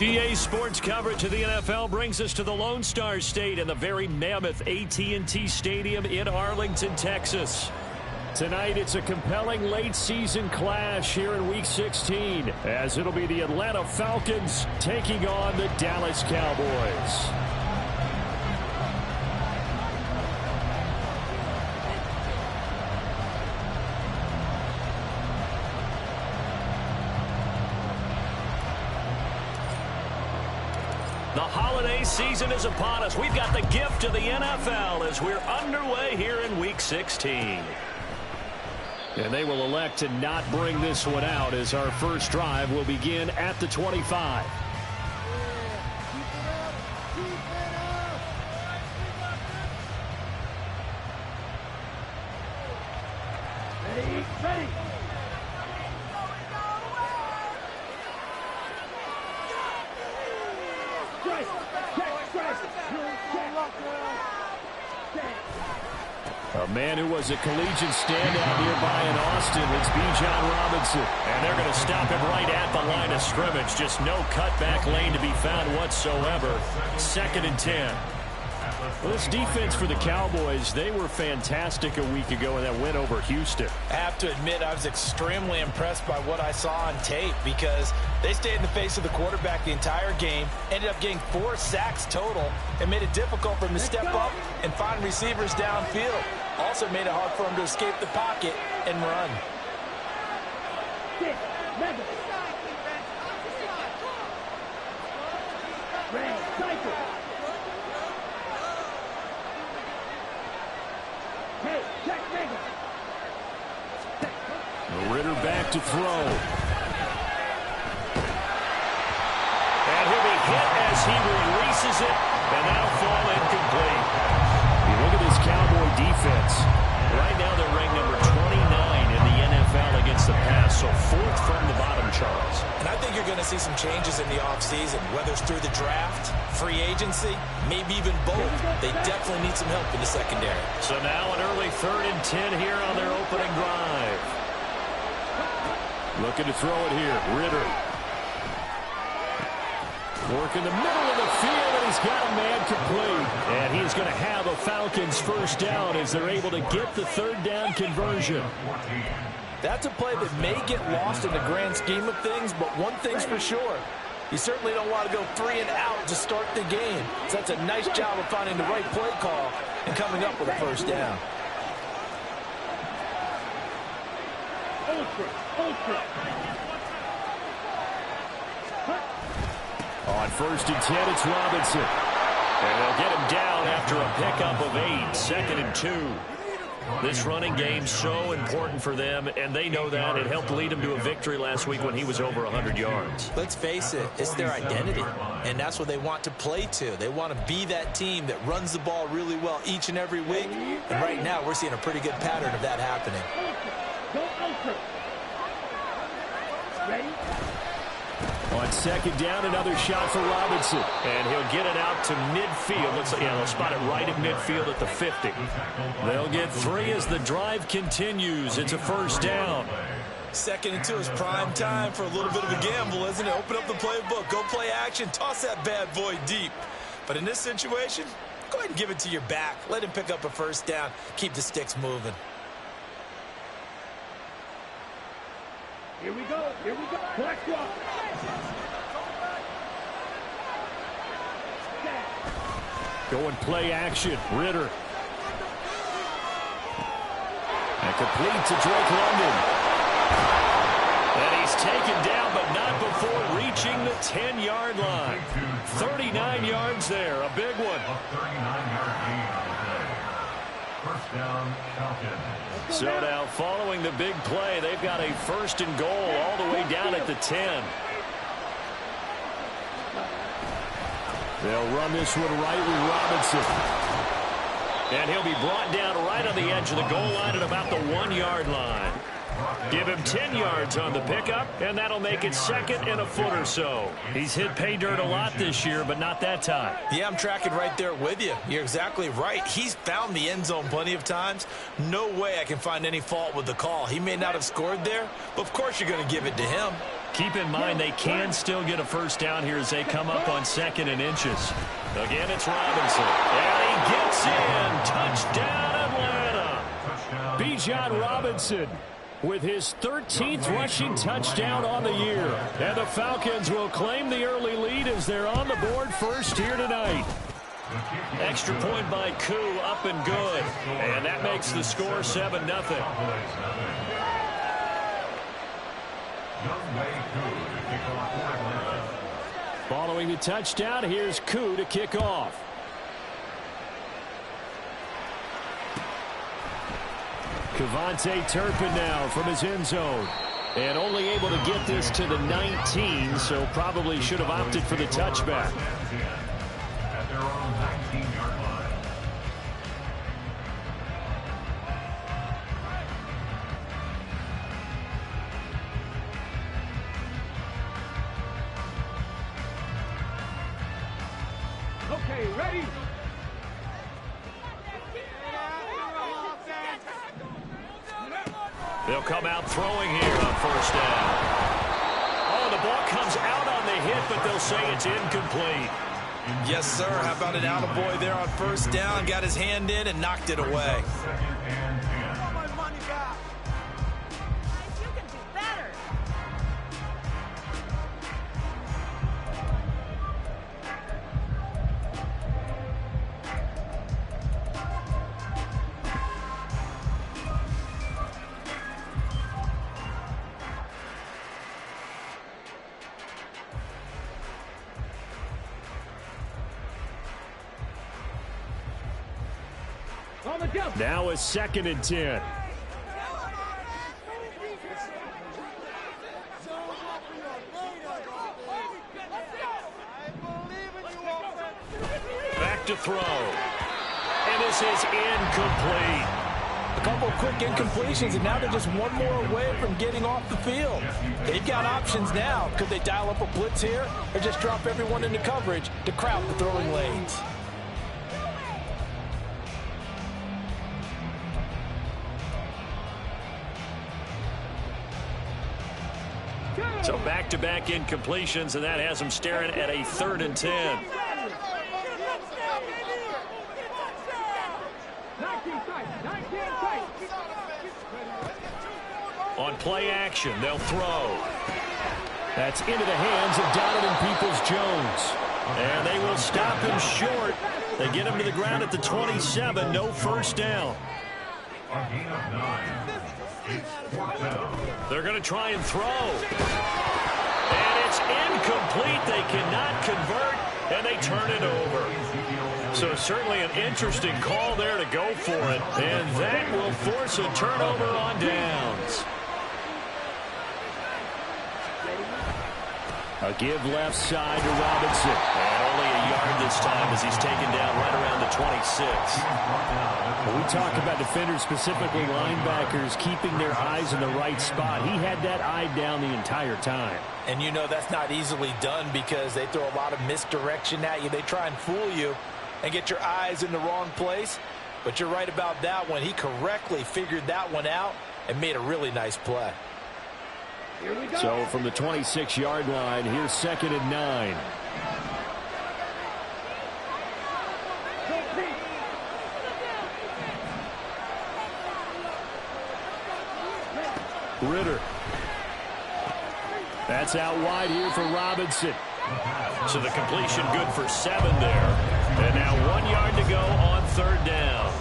EA Sports coverage of the NFL brings us to the Lone Star State in the very mammoth AT&T Stadium in Arlington, Texas. Tonight, it's a compelling late-season clash here in Week 16, as it'll be the Atlanta Falcons taking on the Dallas Cowboys. The holiday season is upon us. We've got the gift of the NFL as we're underway here in Week 16. And they will elect to not bring this one out as our first drive will begin at the 25. Ready. A man who was a collegiate standout nearby in Austin, it's Bijan Robinson. And they're going to stop him right at the line of scrimmage. Just no cutback lane to be found whatsoever. 2nd and 10. Well, this defense for the Cowboys, they were fantastic a week ago in that win over Houston. I have to admit, I was extremely impressed by what I saw on tape because they stayed in the face of the quarterback the entire game, ended up getting 4 sacks total, and made it difficult for him to step up and find receivers downfield. Also made it hard for him to escape the pocket and run. Ritter back to throw. And he'll be hit as he releases it, and that'll fall incomplete. You look at this Cowboy defense. Right now they're ranked number 29 in the NFL against the pass, so 4th from the bottom, Charles. And I think you're going to see some changes in the offseason, whether it's through the draft, free agency, maybe even both. They definitely need some help in the secondary. So now an early 3rd and 10 here on their opening drive. Looking to throw it here. Ritter. Work in the middle of the field, and he's got a man complete. And he's going to have a Falcons first down as they're able to get the 3rd down conversion. That's a play that may get lost in the grand scheme of things, but one thing's for sure. You certainly don't want to go 3 and out to start the game. So that's a nice job of finding the right play call and coming up with a first down. On 1st and 10, it's Robinson. And they'll get him down after a pickup of 8. 2nd and 2. This running game so important for them, and they know that. It helped lead them to a victory last week when he was over 100 yards. Let's face it, it's their identity, and that's what they want to play to. They want to be that team that runs the ball really well each and every week, and right now we're seeing a pretty good pattern of that happening. On 2nd down, another shot for Robinson. And he'll get it out to midfield. Looks like, they'll spot it right at midfield at the 50. They'll get 3 as the drive continues. It's a first down. 2nd and 2 is prime time for a little bit of a gamble, isn't it? Open up the playbook, go play action, toss that bad boy deep. But in this situation, go ahead and give it to your back. Let him pick up a first down. Keep the sticks moving. Here we go. Collect one. Going play action. Ritter. And complete to Drake London. And he's taken down, but not before reaching the 10-yard line. 39 yards there. A big one. First down, Falcons. So now following the big play, they've got a 1st and goal all the way down at the 10. They'll run this one right with Robinson. And he'll be brought down right on the edge of the goal line at about the 1-yard line. Give him 10 yards on the pickup, and that'll make it 2nd and a foot or so. He's hit pay dirt a lot this year, but not that time. Yeah, I'm tracking right there with you. You're exactly right. He's found the end zone plenty of times. No way I can find any fault with the call. He may not have scored there, but of course you're going to give it to him. Keep in mind they can still get a first down here as they come up on 2nd and inches. Again, it's Robinson. And he gets in. Touchdown, Atlanta. Bijan Robinson with his 13th rushing touchdown on the year. And the Falcons will claim the early lead as they're on the board first here tonight. Extra point by Koo, up and good. And that makes the score 7-0. Following the touchdown, here's Koo to kick off. Kevontae Turpin now from his end zone. And only able to get this to the 19, so probably should have opted for the touchback. At their own 19-yard line. Okay, ready? They'll come out throwing here on first down. Oh, the ball comes out on the hit, but they'll say it's incomplete. Yes, sir. How about an attaboy there on first down? Got his hand in and knocked it away. Now it's 2nd and 10. Back to throw. And this is incomplete. A couple of quick incompletions, and now they're just one more away from getting off the field. They've got options now. Could they dial up a blitz here or just drop everyone into coverage to crowd the throwing lanes? So back-to-back incompletions, and that has them staring at a 3rd and 10. On play action, they'll throw. That's into the hands of Donovan Peoples-Jones. And they will stop him short. They get him to the ground at the 27. No first down. A gain of 9. It's 4th down. They're going to try and throw. And it's incomplete. They cannot convert, and they turn it over. So certainly an interesting call there to go for it. And that will force a turnover on downs. A give left side to Robinson. And only a yard this time as he's taken down right around the 26. When we talk about defenders, specifically linebackers, keeping their eyes in the right spot, he had that eye down the entire time. And you know that's not easily done because they throw a lot of misdirection at you. They try and fool you and get your eyes in the wrong place. But you're right about that one. He correctly figured that one out and made a really nice play. So from the 26-yard line, here's 2nd and 9. Ritter. That's out wide here for Robinson. So the completion good for 7 there. And now 1 yard to go on 3rd down.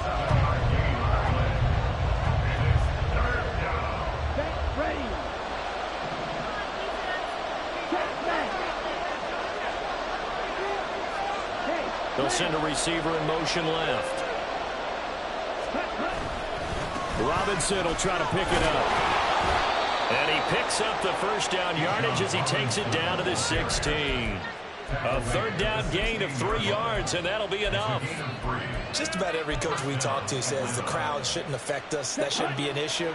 They'll send a receiver in motion left. Robinson will try to pick it up. And he picks up the first down yardage as he takes it down to the 16. A 3rd down gain of 3 yards, and that'll be enough. Just about every coach we talk to says the crowd shouldn't affect us. That shouldn't be an issue.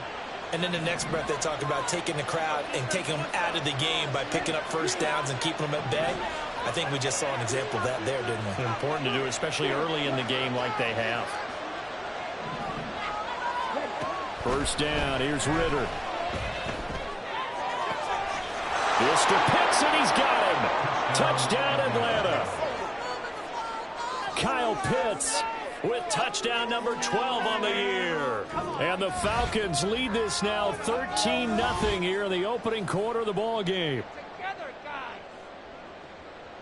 And then the next breath they talk about taking the crowd and taking them out of the game by picking up first downs and keeping them at bay. I think we just saw an example of that there, didn't we? Important to do, especially early in the game like they have. First down, here's Ritter. This Mr. Pitts, and he's got him. Touchdown, Atlanta. Kyle Pitts with touchdown number 12 on the year. And the Falcons lead this now 13-0 here in the opening quarter of the ball game.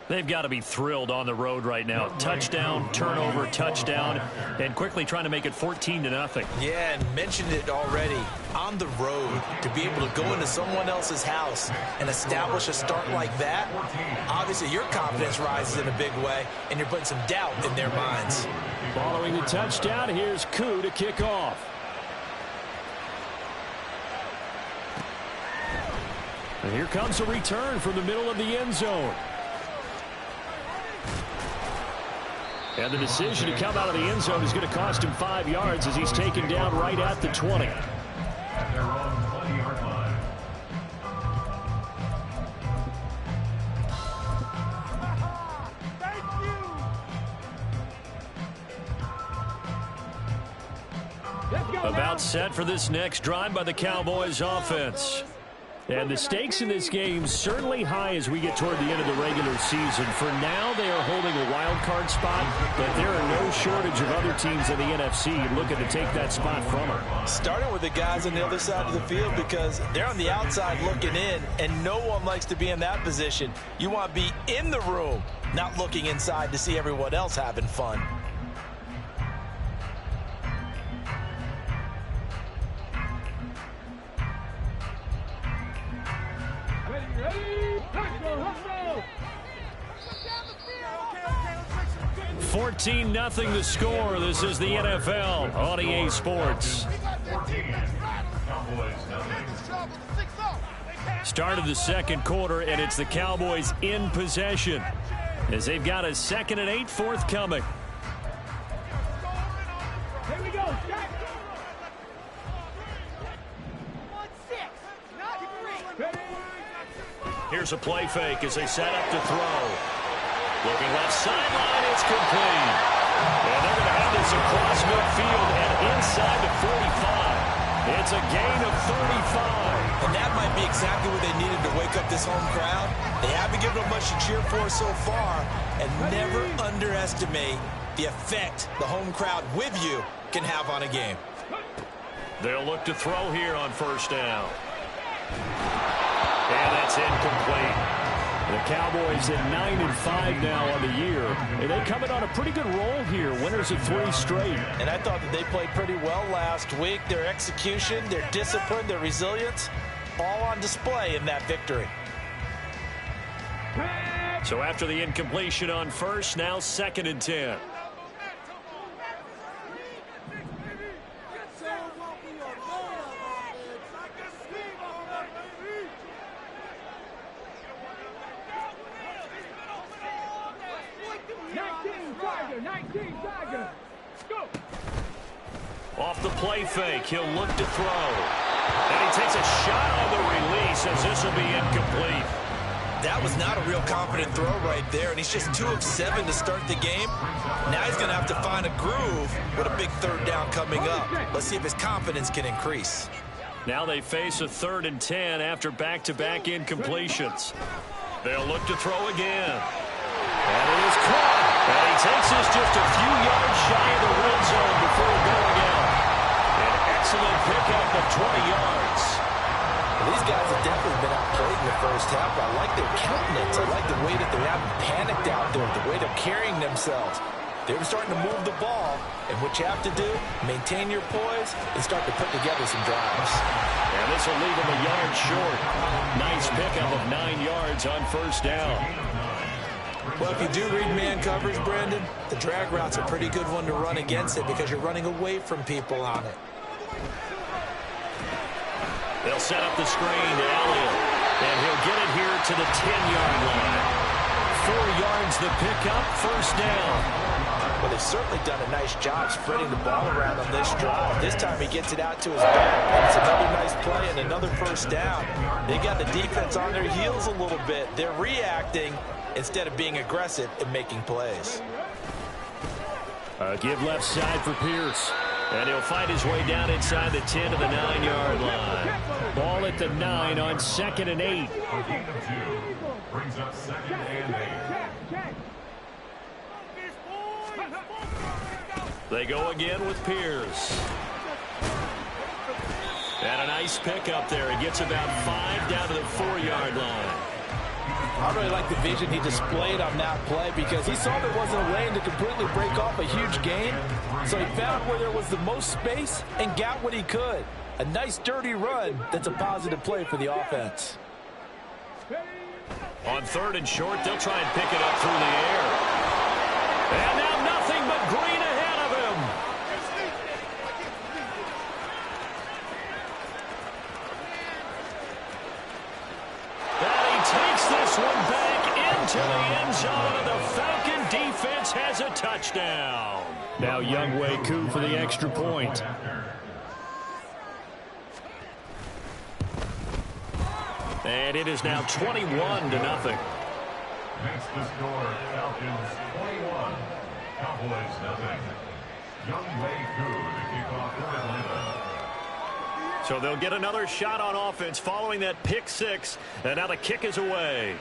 They've got to be thrilled on the road right now. Touchdown, turnover, touchdown, and quickly trying to make it 14-0. Yeah, and mentioned it already. On the road, to be able to go into someone else's house and establish a start like that, obviously your confidence rises in a big way, and you're putting some doubt in their minds. Following the touchdown, here's Koo to kick off. And here comes a return from the middle of the end zone. And the decision to come out of the end zone is going to cost him 5 yards as he's taken down right at the 20. At their own 20-yard line. About set for this next drive by the Cowboys offense. And the stakes in this game certainly high as we get toward the end of the regular season. For now, they are holding a wild card spot, but there are no shortage of other teams in the NFC looking to take that spot from them. Starting with the guys on the other side of the field because they're on the outside looking in, and no one likes to be in that position. You want to be in the room, not looking inside to see everyone else having fun. Hustle! 14-0 the score. This is the NFL on EA Sports. 14. Cowboys nothing. Start of the second quarter, and it's the Cowboys in possession as they've got a 2nd and 8 forthcoming. Here we go. Here's a play fake as they set up to throw. Looking left sideline, it's complete. And they're going to have this across midfield and inside the 45. It's a gain of 35. And that might be exactly what they needed to wake up this home crowd. They haven't given them much to cheer for so far. And never underestimate the effect the home crowd with you can have on a game. They'll look to throw here on first down. And that's incomplete. The Cowboys at 9-5 now on the year. And they come in on a pretty good roll here. Winners of 3 straight. And I thought that they played pretty well last week. Their execution, their discipline, their resilience, all on display in that victory. So after the incompletion on first, now 2nd and 10. Off the play fake, he'll look to throw. And he takes a shot on the release as this will be incomplete. That was not a real confident throw right there, and he's just 2 of 7 to start the game. Now he's going to have to find a groove with a big 3rd down coming up. Let's see if his confidence can increase. Now they face a 3rd and 10 after back-to-back incompletions. They'll look to throw again. And it is caught. And he takes this just a few yards shy of the red zone before going out. An excellent pickup of 20 yards. These guys have definitely been outplayed in the first half. I like their countenance. I like the way that they haven't panicked out there, the way they're carrying themselves. They're starting to move the ball, and what you have to do, maintain your poise and start to put together some drives. And this will leave them a yard short. Nice pickup of 9 yards on first down. Well, if you do read man coverage, Brandon, the drag route's a pretty good one to run against it because you're running away from people on it. They'll set up the screen to Elliott, and he'll get it here to the 10-yard line. 4 yards the pickup, first down. Well, they've certainly done a nice job spreading the ball around on this drive. This time he gets it out to his back, and it's another nice play and another first down. They got the defense on their heels a little bit. They're reacting instead of being aggressive and making plays. Give left side for Pierce. And he'll find his way down inside the 10 to the 9-yard line. Ball at the 9 on 2nd and 8. A gain of 2 brings up 2nd and 8. They go again with Pierce. And a nice pick up there. He gets about 5 down to the 4-yard line. I really like the vision he displayed on that play because he saw there wasn't a lane to completely break off a huge gain. So he found where there was the most space and got what he could. A nice dirty run that's a positive play for the offense. On 3rd and short, they'll try and pick it up through the air. And now nothing but green ahead of him. And he takes this one back into the end zone, and the Falcon defense has a touchdown. Now Younghoe Koo for the extra point. And it is now 21-0. Makes the score Falcons 21, Cowboys nothing. Younghoe Koo to kick off for Atlanta. So they'll get another shot on offense following that pick 6. And now the kick is away.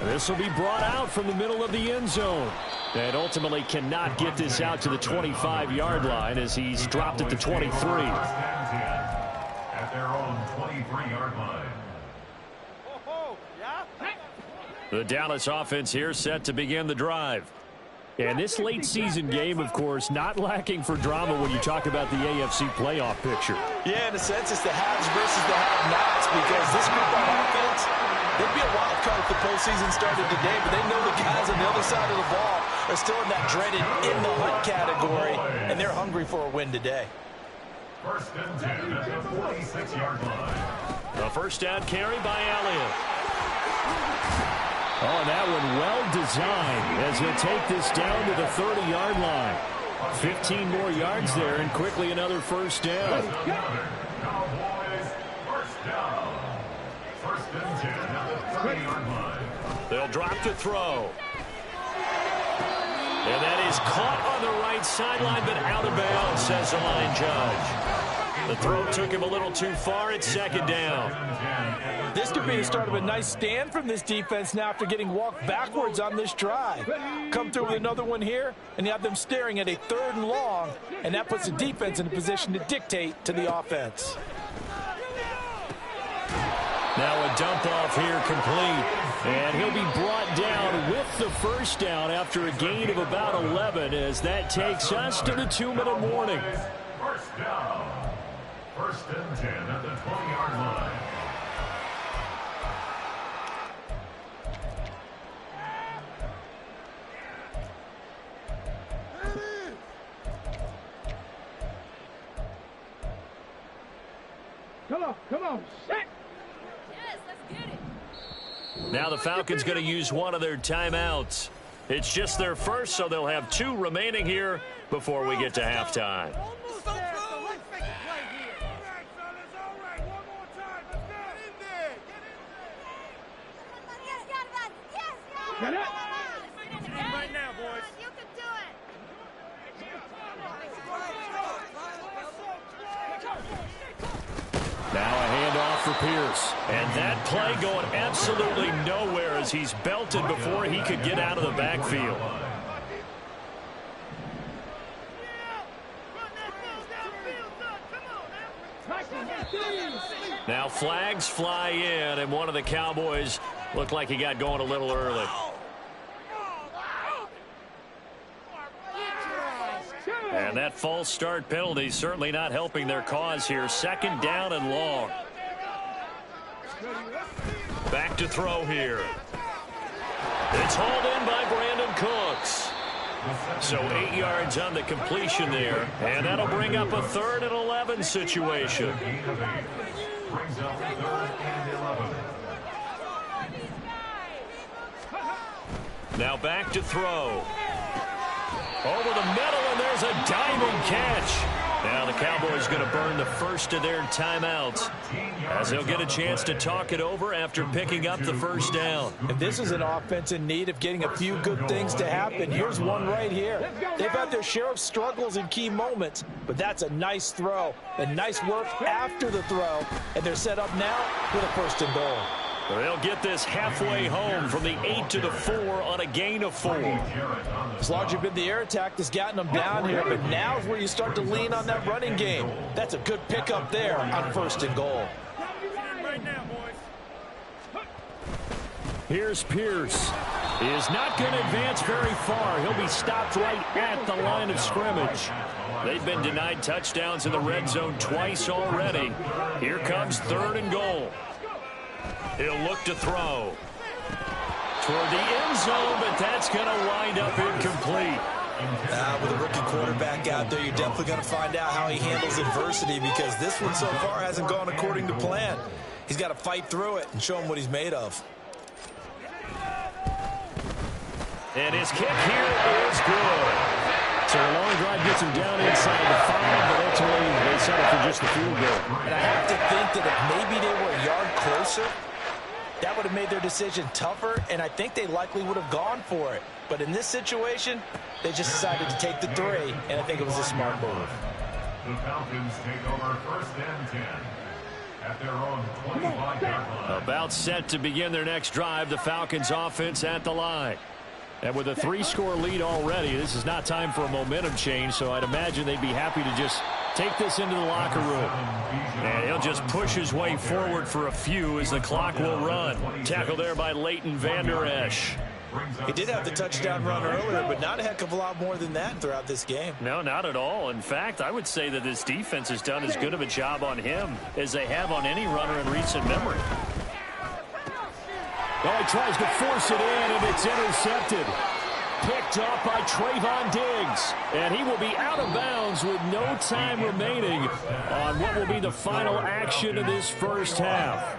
This will be brought out from the middle of the end zone. And ultimately cannot get this out to the 25-yard line as he's dropped at the 23. At their own 23-yard line. The Dallas offense here set to begin the drive. And this late season game, of course, not lacking for drama when you talk about the AFC playoff picture. Yeah, in a sense, it's the haves versus the have-nots because this group on offense, they'd be a wild card if the postseason started today, but they know the guys on the other side of the ball are still in that dreaded in-the-hunt category, and they're hungry for a win today. 1st and 10 at the 46-yard line. A first down carry by Elliott. Oh, and that one well designed as they take this down to the 30-yard line. 15 more yards there and quickly another first down. Cowboys first down. 1st and 10 at the 30-yard line. They'll drop to throw. And that is caught on the right sideline, but out of bounds, says the line judge. The throw took him a little too far. It's 2nd down. This could be the start of a nice stand from this defense now after getting walked backwards on this drive. Come through with another one here, and you have them staring at a 3rd and long, and that puts the defense in a position to dictate to the offense. Now a dump off here complete, and he'll be brought down with the first down after a gain of about 11 as that takes us to the 2-minute warning. First down. 1st and 10 at the 20-yard line. Come on, set. Yes, let's get it. Now the Falcons going to use one of their timeouts. It's just their first, so they'll have 2 remaining here before we get to halftime. Right now, boys. You can do it. Now a handoff for Pierce. And that play going absolutely nowhere as he's belted before he could get out of the backfield. Now flags fly in, and one of the Cowboys looked like he got going a little early. And that false start penalty certainly not helping their cause here. 2nd down and long. Back to throw here. It's hauled in by Brandon Cooks. So 8 yards on the completion there. And that'll bring up a 3rd and 11 situation. Brings up 3rd and 11. Now back to throw. Over the middle, and there's a diving catch. Now the Cowboys going to burn the first of their timeouts as they'll get a chance to talk it over after picking up the first down. If this is an offense in need of getting a few good things to happen, here's one right here. They've had their share of struggles in key moments, but that's a nice throw and nice work after the throw, and they're set up now with a 1st and goal. They'll get this halfway home from the 8 to the 4 on a gain of 4. It's largely been the air attack that's gotten them down here, but now's where you start to lean on that running game. That's a good pickup there on 1st and goal. Right now, boys. Here's Pierce. He is not going to advance very far. He'll be stopped right at the line of scrimmage. They've been denied touchdowns in the red zone twice already. Here comes 3rd and goal. He'll look to throw toward the end zone, but that's going to wind up incomplete. With a rookie quarterback out there, you're definitely going to find out how he handles adversity, because this one so far hasn't gone according to plan. He's got to fight through it and show him what he's made of. And his kick here is good. So a long drive gets him down inside the 5, but ultimately they settle for just the field goal. And I have to think that if maybe they were a yard closer, that would have made their decision tougher, and I think they likely would have gone for it. But in this situation, they just decided to take the 3, and I think it was a smart move. The Falcons take over 1st and 10 at their own 25-yard line. About set to begin their next drive, the Falcons offense at the line. And with a 3-score lead already, this is not time for a momentum change, so I'd imagine they'd be happy to just take this into the locker room. And he'll just push his way forward for a few as the clock will run. Tackle there by Leighton Vander Esch. He did have the touchdown run earlier, but not a heck of a lot more than that throughout this game. No, not at all. In fact, I would say that this defense has done as good of a job on him as they have on any runner in recent memory. Oh, he tries to force it in, and it's intercepted. Picked up by Trayvon Diggs. And he will be out of bounds with no time remaining on what will be the final action of this first half.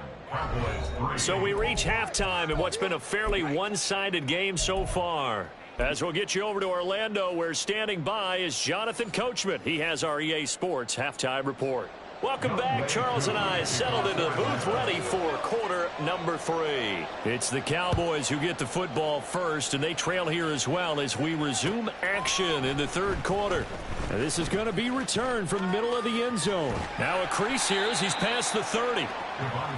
So we reach halftime in what's been a fairly one-sided game so far. As we'll get you over to Orlando, where standing by is Jonathan Coachman. He has our EA Sports halftime report. Welcome back. Charles and I settled into the booth ready for quarter number 3. It's the Cowboys who get the football first, and they trail here as well as we resume action in the 3rd quarter. And this is going to be returned from the middle of the end zone. Now a crease here as he's past the 30.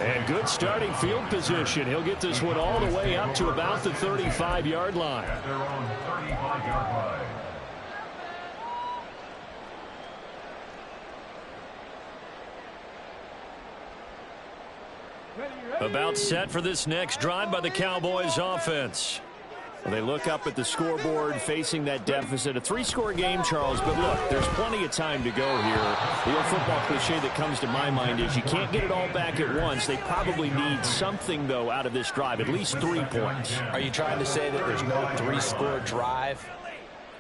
And good starting field position. He'll get this one all the way up to about the 35-yard line. At their own 35-yard line. About set for this next drive by the Cowboys offense. Well, they look up at the scoreboard facing that deficit. A 3-score game, Charles, but look, there's plenty of time to go here. The old football cliche that comes to my mind is you can't get it all back at once. They probably need something, though, out of this drive, at least 3 points. Are you trying to say that there's no 3-score drive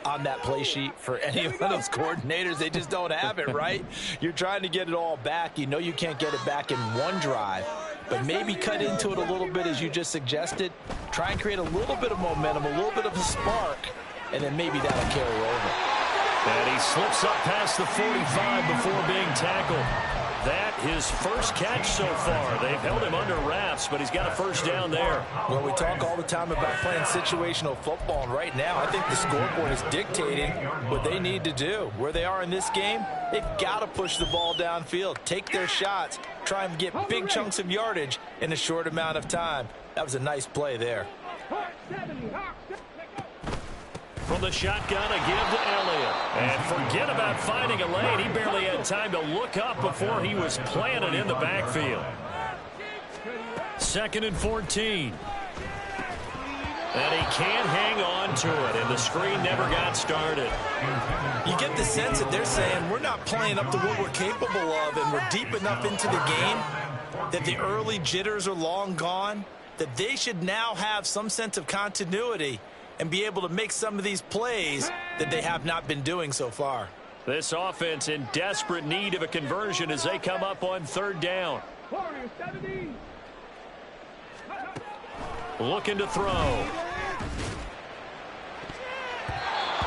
on that play sheet for any of those coordinators? They just don't have it, right? You're trying to get it all back. You know you can't get it back in one drive, but maybe cut into it a little bit, as you just suggested. Try and create a little bit of momentum, a little bit of a spark, and then maybe that'll carry over. And he slips up past the 45 before being tackled. That his first catch so far. They've held him under wraps, but he's got a first down there. Well, we talk all the time about playing situational football, and right now I think the scoreboard is dictating what they need to do. Where they are in this game, they've got to push the ball downfield, take their shots, try and get big chunks of yardage in a short amount of time. That was a nice play there. From the shotgun, a give to Elliott. And forget about finding a lane. He barely had time to look up before he was planted in the backfield. 2nd and 14. And he can't hang on to it, and the screen never got started. You get the sense that they're saying we're not playing up to what we're capable of, and we're deep enough into the game that the early jitters are long gone, that they should now have some sense of continuity and be able to make some of these plays that they have not been doing so far. This offense in desperate need of a conversion as they come up on 3rd down. Looking to throw.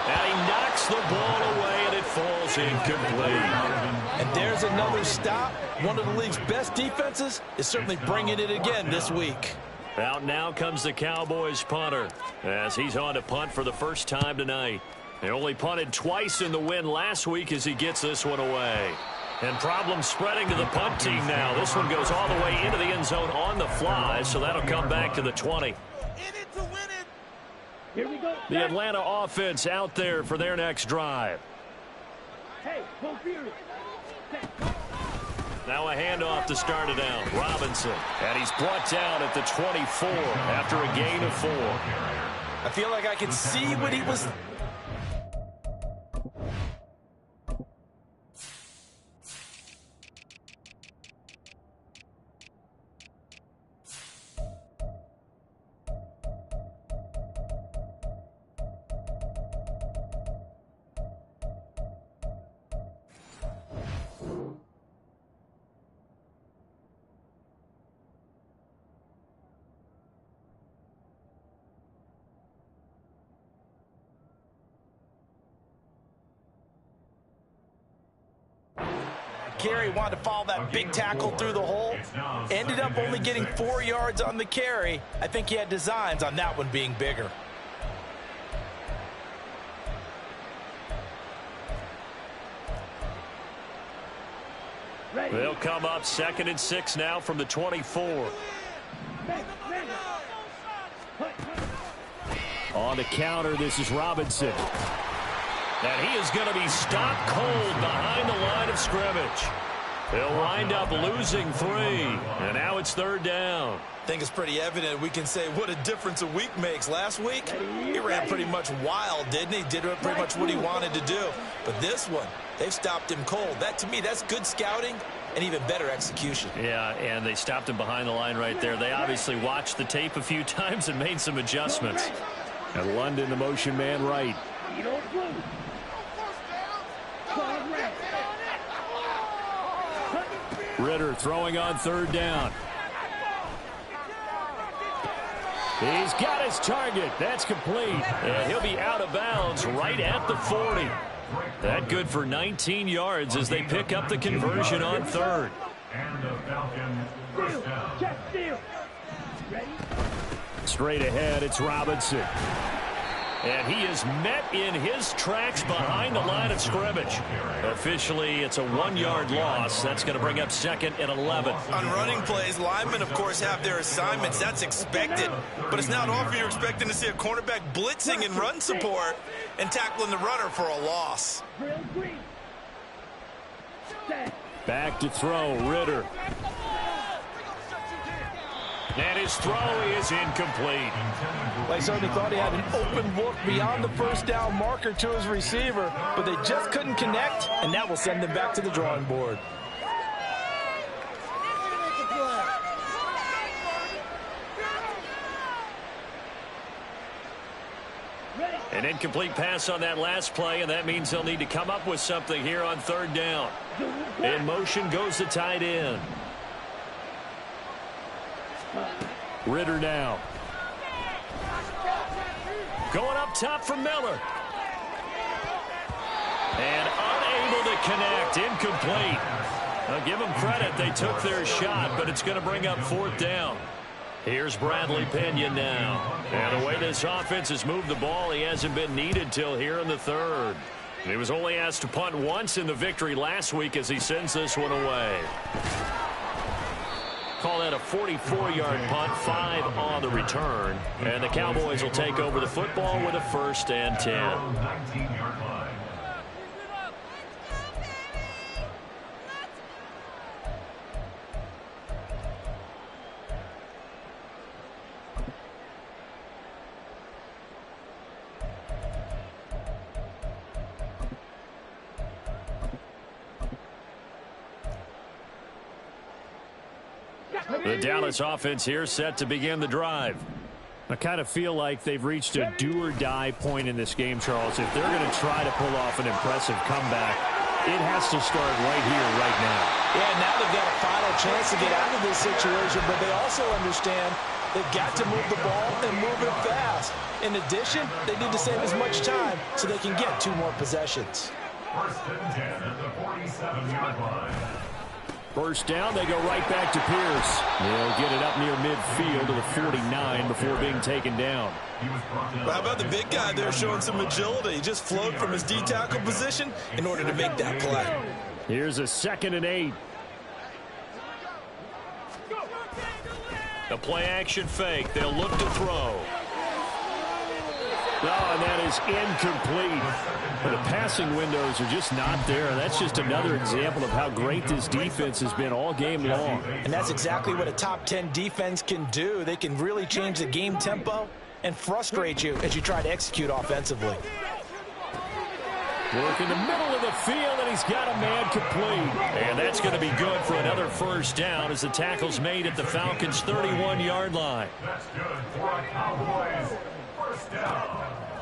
And he knocks the ball away, and it falls is incomplete. And there's another stop. One of the league's best defenses is certainly bringing it again this week. Out now comes the Cowboys punter as he's on to punt for the first time tonight. They only punted twice in the win last week as he gets this one away. And problems spreading to the punt team now. This one goes all the way into the end zone on the fly, so that'll come back to the 20. Here we go. The Atlanta offense out there for their next drive. Hey, go period. Now a handoff to start it out. Robinson. And he's brought down at the 24 after a gain of 4. I feel like I can see what he was... Carey wanted to follow that big tackle through the hole. Ended up only getting 4 yards on the carry. I think he had designs on that one being bigger. They'll come up 2nd and 6 now from the 24. On the counter, this is Robinson. And he is going to be stopped cold behind the line of scrimmage. He'll wind up losing 3. And now it's 3rd down. I think it's pretty evident we can say what a difference a week makes. Last week, he ran pretty much wild, didn't he? Did pretty much what he wanted to do. But this one, they've stopped him cold. That, to me, that's good scouting and even better execution. Yeah, and they stopped him behind the line right there. They obviously watched the tape a few times and made some adjustments. And London, the motion man right. Ritter throwing on 3rd down. He's got his target. That's complete. And he'll be out of bounds right at the 40. That good for 19 yards as they pick up the conversion on 3rd. And the Falcons first down. Straight ahead, it's Robinson. And he is met in his tracks behind the line of scrimmage. Officially, it's a 1-yard loss. That's going to bring up 2nd and 11. On running plays, linemen, of course, have their assignments. That's expected. But it's not often you're expecting to see a cornerback blitzing in run support and tackling the runner for a loss. Back to throw, Ritter. And his throw is incomplete. They certainly thought he had an open look beyond the first down marker to his receiver, but they just couldn't connect, and that will send them back to the drawing board. An incomplete pass on that last play, and that means they'll need to come up with something here on 3rd down. In motion goes the tight end. Ritter now. Going up top for Miller. And unable to connect. Incomplete. I'll give them credit. They took their shot, but it's going to bring up 4th down. Here's Bradley Pena now. And the way this offense has moved the ball, he hasn't been needed till here in the 3rd. He was only asked to punt once in the victory last week as he sends this one away. Call that a 44-yard punt, 5 on the return. And the Cowboys will take over the football with a 1st and 10. 19-yard line. The Dallas offense here set to begin the drive. I kind of feel like they've reached a do-or-die point in this game, Charles. If they're going to try to pull off an impressive comeback, it has to start right here, right now. Yeah, now they've got a final chance to get out of this situation, but they also understand they've got to move the ball and move it fast. In addition, they need to save as much time so they can get 2 more possessions. First and 10 at the 47-yard line. First down, they go right back to Pierce. They'll get it up near midfield to the 49 before being taken down. How about the big guy there showing some agility? He just flowed from his D-tackle position in order to make that play. Here's a 2nd and 8. The play-action fake. They'll look to throw. Oh, and that is incomplete. The passing windows are just not there. That's just another example of how great this defense has been all game long. And that's exactly what a top 10 defense can do. They can really change the game tempo and frustrate you as you try to execute offensively. Work in the middle of the field, and he's got a man complete. And that's going to be good for another first down as the tackle's made at the Falcons' 31-yard line. That's good for a Cowboys first down.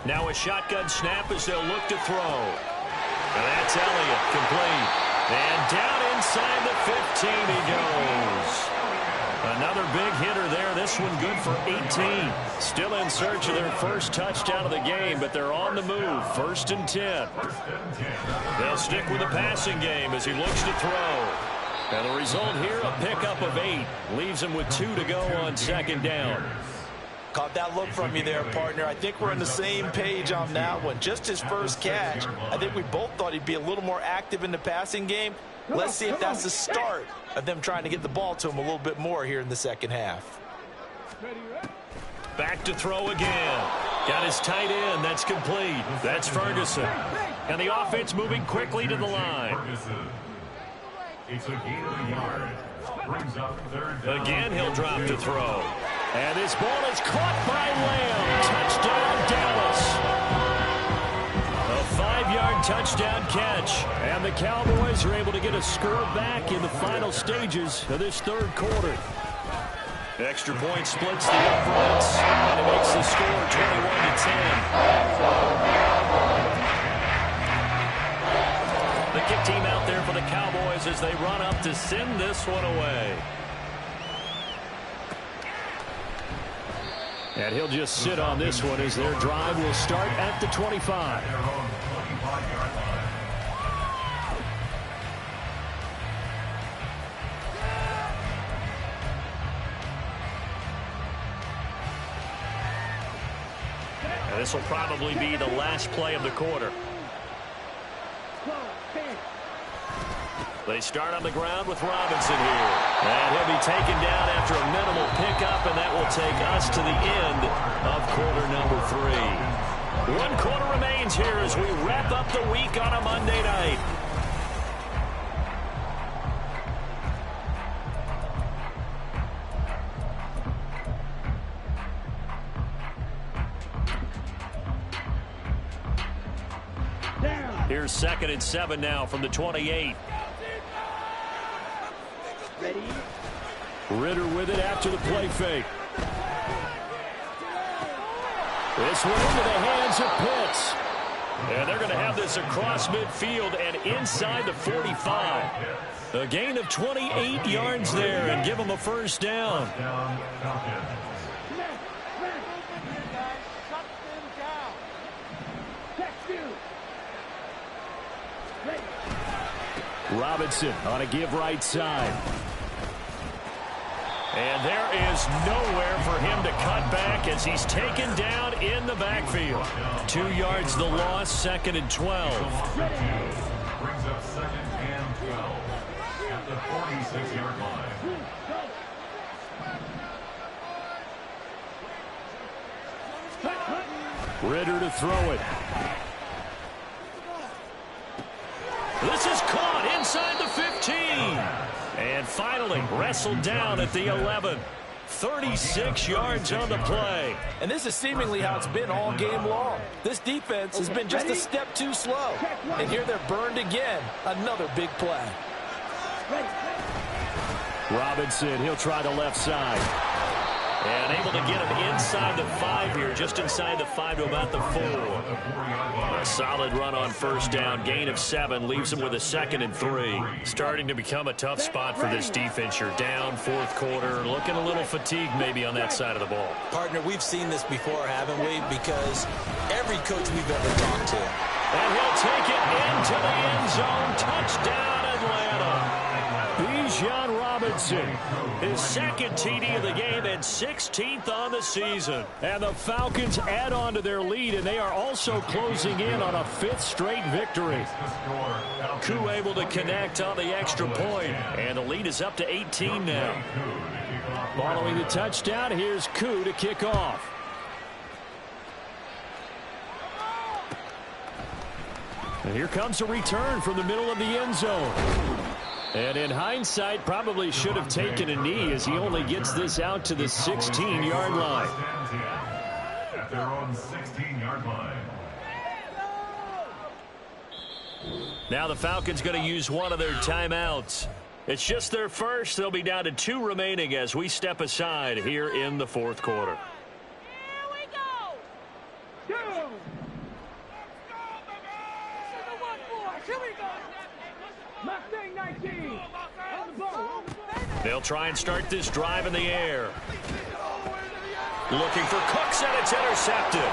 Now a shotgun snap as they'll look to throw. And that's Elliott, complete. And down inside the 15 he goes. Another big hitter there. This one good for 18. Still in search of their first touchdown of the game, but they're on the move. 1st and 10. They'll stick with the passing game as he looks to throw. And the result here, a pickup of 8. Leaves him with 2 to go on 2nd down. Caught that look from you there, partner. I think we're on the same page on that one. Just his first catch. I think we both thought he'd be a little more active in the passing game. Let's see if that's the start of them trying to get the ball to him a little bit more here in the second half. Back to throw again. Got his tight end. That's complete. That's Ferguson. And the offense moving quickly to the line. It's a gain of a yard. Brings up 3rd down. Again, he'll drop to throw. And this ball is caught by Lamb. Touchdown, Dallas. A 5-yard touchdown catch. And the Cowboys are able to get a score back in the final stages of this 3rd quarter. Extra point splits the uprights. And it makes the score 21-10. The kick team out there for the Cowboys as they run up to send this one away. And he'll just sit on this one as their drive will start at the 25. And this will probably be the last play of the quarter. They start on the ground with Robinson here. And he'll be taken down after a minimal pickup, and that will take us to the end of quarter number 3. 1 quarter remains here as we wrap up the week on a Monday night. Here's 2nd and 7 now from the 28. Ready? Ritter with it after the play fake. This one into the hands of Pitts. And they're going to have this across midfield and inside the 45. A gain of 28 yards there and give them a first down. Robinson on a give right side. And there is nowhere for him to cut back as he's taken down in the backfield. 2 yards the loss, 2nd and 12. Brings up 2nd and 12 at the 46-yard line. Ritter to throw it. This is caught inside the 15. And finally wrestled down at the 11. 36 yards on the play. And this is seemingly how it's been all game long. This defense has been just a step too slow. And here they're burned again. Another big play. Robinson, he'll try the left side. And able to get him inside the 5 here, just inside the 5 to about the 4. A solid run on first down, gain of 7, leaves him with a 2nd and 3. Starting to become a tough spot for this defense. You're down 4th quarter, looking a little fatigued maybe on that side of the ball. Partner, we've seen this before, haven't we? Because every coach we've ever talked to And he'll take it into the end zone. Touchdown, Atlanta. Bijan Robinson, his second TD of the game and 16th on the season. And the Falcons add on to their lead, and they are also closing in on a 5th straight victory. Koo able to connect on the extra point, and the lead is up to 18 now. Following the touchdown, here's Koo to kick off. And here comes a return from the middle of the end zone. And in hindsight, probably should have taken a knee as he only gets this out to the 16-yard line. At their own 16-yard line. Now the Falcons going to use one of their timeouts. It's just their first. They'll be down to 2 remaining as we step aside here in the 4th quarter. Here we go. Go. Here we go. Mustang 19. On the ball. They'll try and start this drive in the air. Looking for Cooks, and it's intercepted.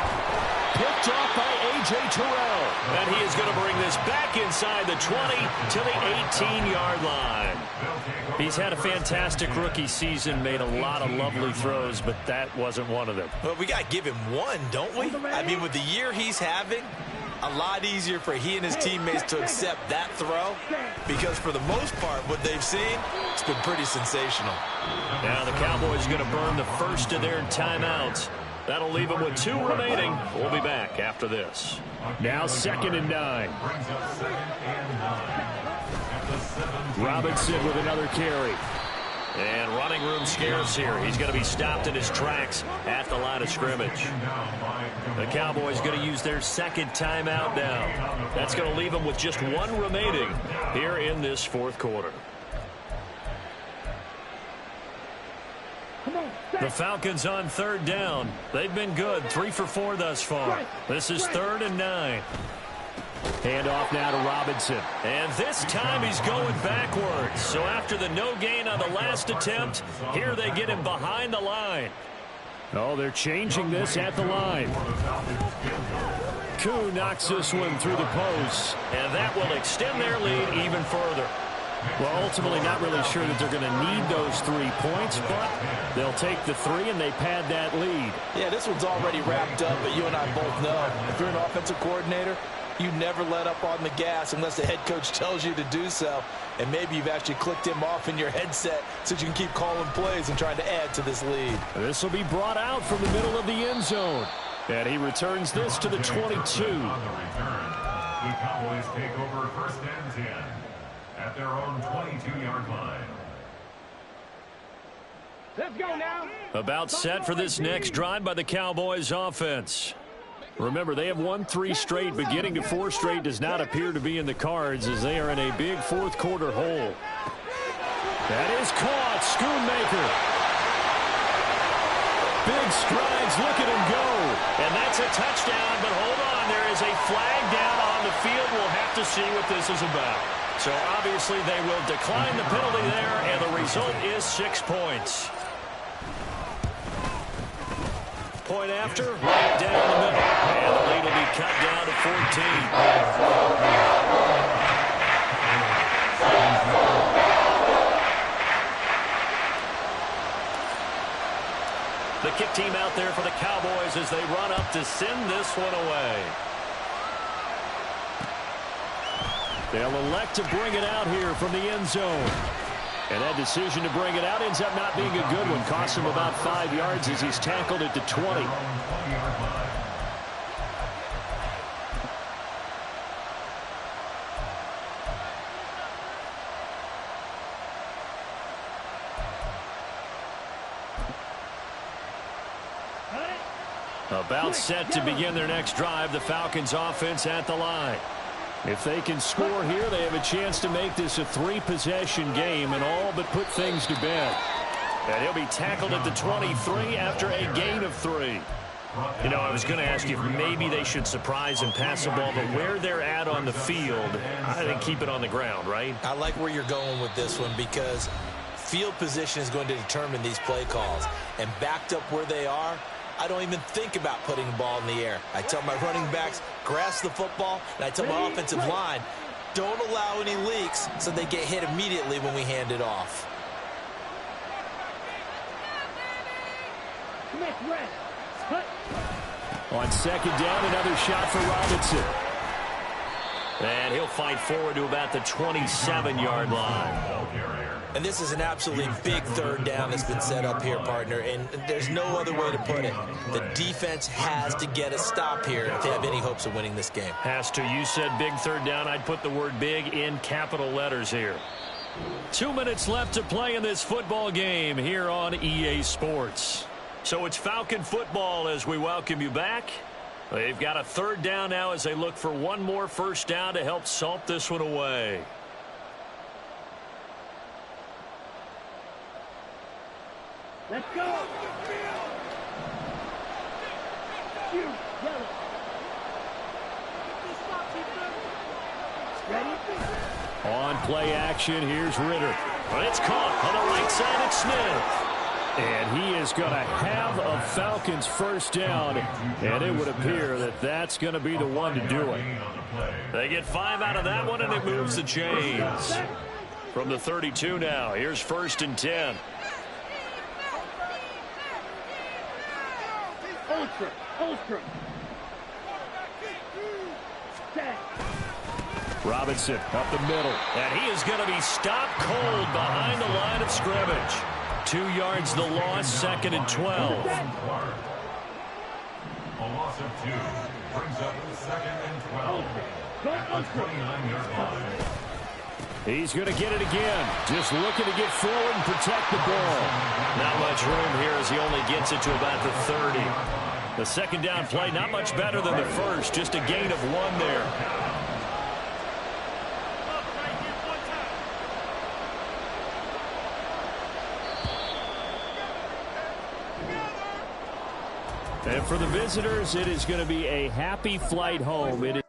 Picked off by A.J. Terrell. And he is going to bring this back inside the 20 to the 18-yard line. He's had a fantastic rookie season, made a lot of lovely throws, but that wasn't one of them. Well, we got to give him one, don't we? I mean, with the year he's having, a lot easier for he and his teammates to accept that throw, because for the most part, what they've seen, it's been pretty sensational. Now the Cowboys are going to burn the first of their timeouts. That'll leave them with 2 remaining. We'll be back after this. Now 2nd and 9. Robinson with another carry. And running room scarce here. He's going to be stopped in his tracks at the line of scrimmage. The Cowboys going to use their 2nd timeout now. That's going to leave them with just 1 remaining here in this 4th quarter. The Falcons on 3rd down. They've been good, 3 for 4 thus far. This is 3rd and 9. Handoff now to Robinson. And this time he's going backwards. So after the no gain on the last attempt, here they get him behind the line. Oh, they're changing this at the line. Koo knocks this one through the post. And that will extend their lead even further. Well, ultimately not really sure that they're going to need those 3 points, but they'll take the 3 and they pad that lead. Yeah, this one's already wrapped up, but you and I both know if you're an offensive coordinator, you never let up on the gas unless the head coach tells you to do so. And maybe you've actually clicked him off in your headset so you can keep calling plays and trying to add to this lead. This will be brought out from the middle of the end zone. And he returns this to the 22. On the return, the Cowboys take over 1st and 10 at their own 22-yard line. Let's go now. About set for this next drive by the Cowboys offense. Remember, they have won 3 straight, but getting to 4 straight does not appear to be in the cards as they are in a big 4th quarter hole. That is caught. Schoonmaker. Big strides. Look at him go. And that's a touchdown, but hold on. There is a flag down on the field. We'll have to see what this is about. So obviously they will decline the penalty there, and the result is 6 points. Point after, right down the middle. And the lead will be cut down to 14. The kick team out there for the Cowboys as they run up to send this one away. They'll elect to bring it out here from the end zone. And that decision to bring it out ends up not being a good one. Costs him about 5 yards as he's tackled at the 20. About set to begin their next drive. The Falcons offense at the line. If they can score here, they have a chance to make this a 3-possession game and all but put things to bed. And he'll be tackled at the 23 after a gain of 3. You know, I was going to ask you if maybe they should surprise and pass the ball, but where they're at on the field, I think keep it on the ground, right? I like where you're going with this one because field position is going to determine these play calls. And backed up where they are, I don't even think about putting the ball in the air. I tell my running backs, grasp the football, and I tell my offensive line, don't allow any leaks so they get hit immediately when we hand it off. On second down, another shot for Robinson. And he'll fight forward to about the 27-yard line. And this is an absolutely big third down that's been set up here, partner, and there's no other way to put it. The defense has to get a stop here if they have any hopes of winning this game. Has to. You said big third down. I'd put the word big in capital letters here. 2 minutes left to play in this football game here on EA Sports. So it's Falcon football as we welcome you back. They've got a third down now as they look for one more first down to help salt this one away. Let's go. You, yellow. Ready? On play action, here's Ritter. It's caught on the right side of Smith. And he is going to have a Falcons first down, and it would appear that that's going to be the one to do it. They get 5 out of that one, and it moves the chains. From the 32 now, here's 1st and 10. Ultra. Robinson up the middle, and he is going to be stopped cold behind the line of scrimmage. 2 yards the loss, 2nd and 12. A loss of 2 brings up 2nd and 12 at the 29-yard line. He's going to get it again. Just looking to get forward and protect the ball. Not much room here as he only gets it to about the 30. The second down play, not much better than the first. Just a gain of 1 there. And for the visitors, it is going to be a happy flight home. It is